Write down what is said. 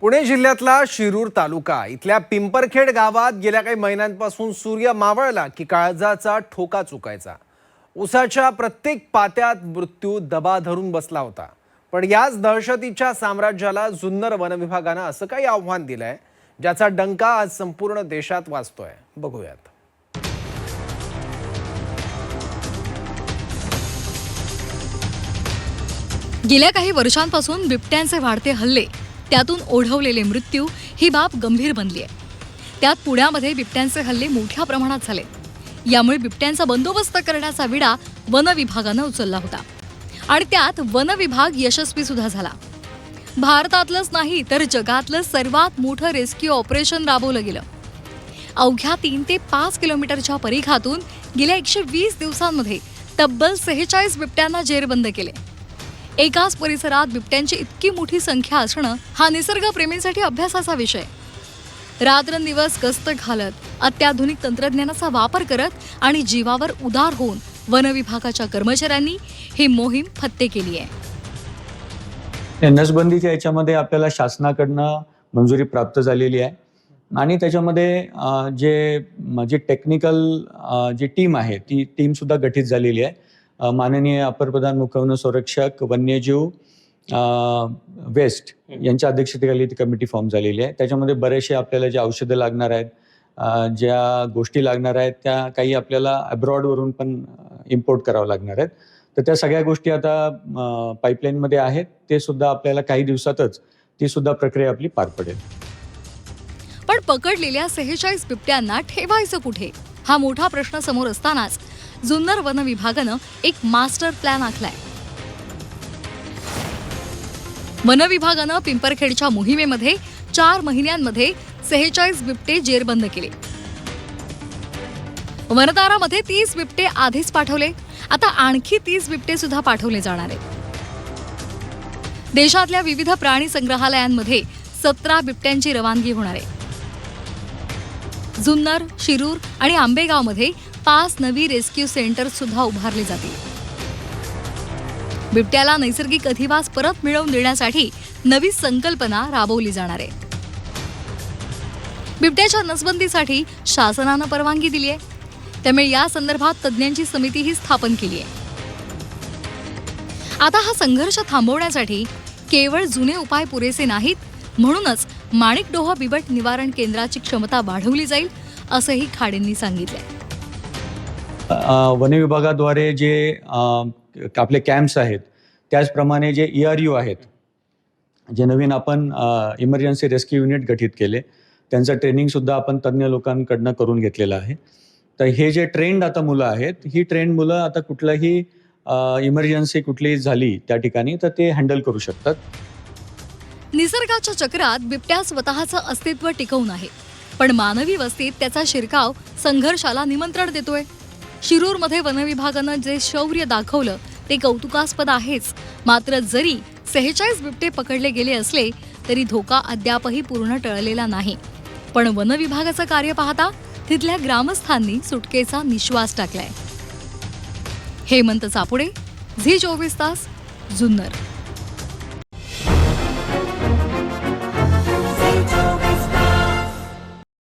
पुणे जिल्ह्यातला शिरूर तालुका इथल्या पिंपरखेड गावात गेल्या काही महिन्यांपासून सूर्य मावळला की काळजाचा ठोका चुकायचा। उसाच्या प्रत्येक पात्यात मृत्यू दबा धरून बसला होता। पण याच दहशतीच्या साम्राज्याला जुन्नर वन विभागानं असं काही आव्हान दिलंय ज्याचा डंका आज संपूर्ण देशात वाजतोय। बघूयात। गेल्या काही वर्षांपासून बिबट्यांचे वाढते हल्ले, त्यातून ओढवलेले मृत्यू ही बाब गंभीर बनली आहे। त्यात पुण्यामध्ये बिबट्यांचे हल्ले मोठ्या प्रमाणात झाले। यामुळे बिबट्यांचा बंदोबस्त करण्याचा विडा वन विभागानं उचलला होता आणि त्यात वन विभाग यशस्वी सुद्धा झाला। भारतातलंच नाही तर जगातलं सर्वात मोठं रेस्क्यू ऑपरेशन राबवलं गेलं। अवघ्या 3 ते 5 किलोमीटरच्या परिघातून गेल्या 120 दिवसांमध्ये तब्बल 46 बिबट्यांना जेरबंद केले। एकाच परिसरात बिबट्यांची इतकी मोठी संख्या असणं हा निसर्गप्रेमींसाठी अभ्यासाचा विषय। रात्रंदिवस गस्त घालत, अत्याधुनिक तंत्रज्ञानाचा वापर करत आणि जीवावर उदार होऊन वन विभागाच्या कर्मचाऱ्यांनी ही मोहीम फत्ते केली आहे। नसबंदीच्या याच्यामध्ये आपल्याला शासनाकडनं मंजुरी प्राप्त झालेली आहे आणि त्याच्यामध्ये जे टेक्निकल जी टीम आहे ती टीम सुद्धा गठीत झालेली आहे। माननीय अपर प्रधान मुख्य वन संरक्षक वन्यजीव वेस्ट यांच्या अध्यक्षतेखाली ती कमिटी फॉर्म झालेली आहे। त्याच्यामध्ये बरेचसे आपल्याला जे औषधं लागणार आहेत, ज्या गोष्टी लागणार आहेत त्या काही आपल्याला अब्रॉडवरून पण इम्पोर्ट करावं लागणार आहेत। तर त्या सगळ्या गोष्टी आता पाईपलाईनमध्ये आहेत। ते सुद्धा आपल्याला काही दिवसातच ती सुद्धा प्रक्रिया आपली पार पडेल। पण पकडलेल्या 46 बिबट्यांना ठेवायचं कुठे हा मोठा प्रश्न समोर असतानाच जुन्नर वन विभागानं एक मास्टर प्लॅन आखलाय। वन विभागानं पिंपरखेडच्या मोहिमेमध्ये 4 महिन्यांमध्ये 46 बिबटे जेरबंद केले। वनतारामध्ये 30 बिबटे आधीच पाठवले, आता आणखी 30 बिबटे सुद्धा पाठवले जाणार आहेत। देशातल्या विविध प्राणी संग्रहालयांमध्ये 17 बिबट्यांची रवानगी होणार आहे। जुन्नर, शिरूर आणि आंबेगावमध्ये 5 नवी रेस्क्यू सेंटर सुद्धा उभारले जातील। बिबट्याला नैसर्गिक अधिवास परत मिळवून देण्यासाठी नवी संकल्पना राबवली जाणार आहे। बिबट्याच्या नसबंदीसाठी शासनानं परवानगी दिली आहे, त्यामुळे या संदर्भात तज्ज्ञांची समितीही स्थापन केली आहे। आता हा संघर्ष थांबवण्यासाठी केवळ जुने उपाय पुरेसे नाहीत, म्हणूनच माणिकडोह बिबट निवारण केंद्राची क्षमता वाढवली जाईल असंही खाडेंनी सांगितलंय। वन विभागाद्वारे जे आपले कॅम्प्स आहेत, त्याचप्रमाणे जे ERU आहेत, जे नवीन आपण इमर्जन्सी रेस्क्यू युनिट गठीत केले, त्यांचं ट्रेनिंग सुद्धा आपण तज्ज्ञ लोकांकडनं करून घेतलेलं आहे। तर हे जे ट्रेंड आता मुलं आहेत, ही ट्रेंड मुलं आता कुठलाही इमर्जन्सी कुठलीही झाली त्या ठिकाणी तर ते हँडल करू शकतात। निसर्गाच्या चक्रात बिबट्या स्वतःचं अस्तित्व टिकवून आहे, पण मानवी वस्तीत त्याचा शिरकाव संघर्षाला निमंत्रण देतोय। शिरूरमध्ये वन विभागानं जे शौर्य दाखवलं ते कौतुकास्पद आहेच, मात्र जरी 46 बिबटे पकडले गेले असले तरी धोका अद्यापही पूर्ण टळलेला नाही। पण वन विभागाचं कार्य पाहता तिथल्या ग्रामस्थांनी सुटकेचा निश्वास टाकलाय। हेमंत चापुडे, झी 24 तास, जुन्नर।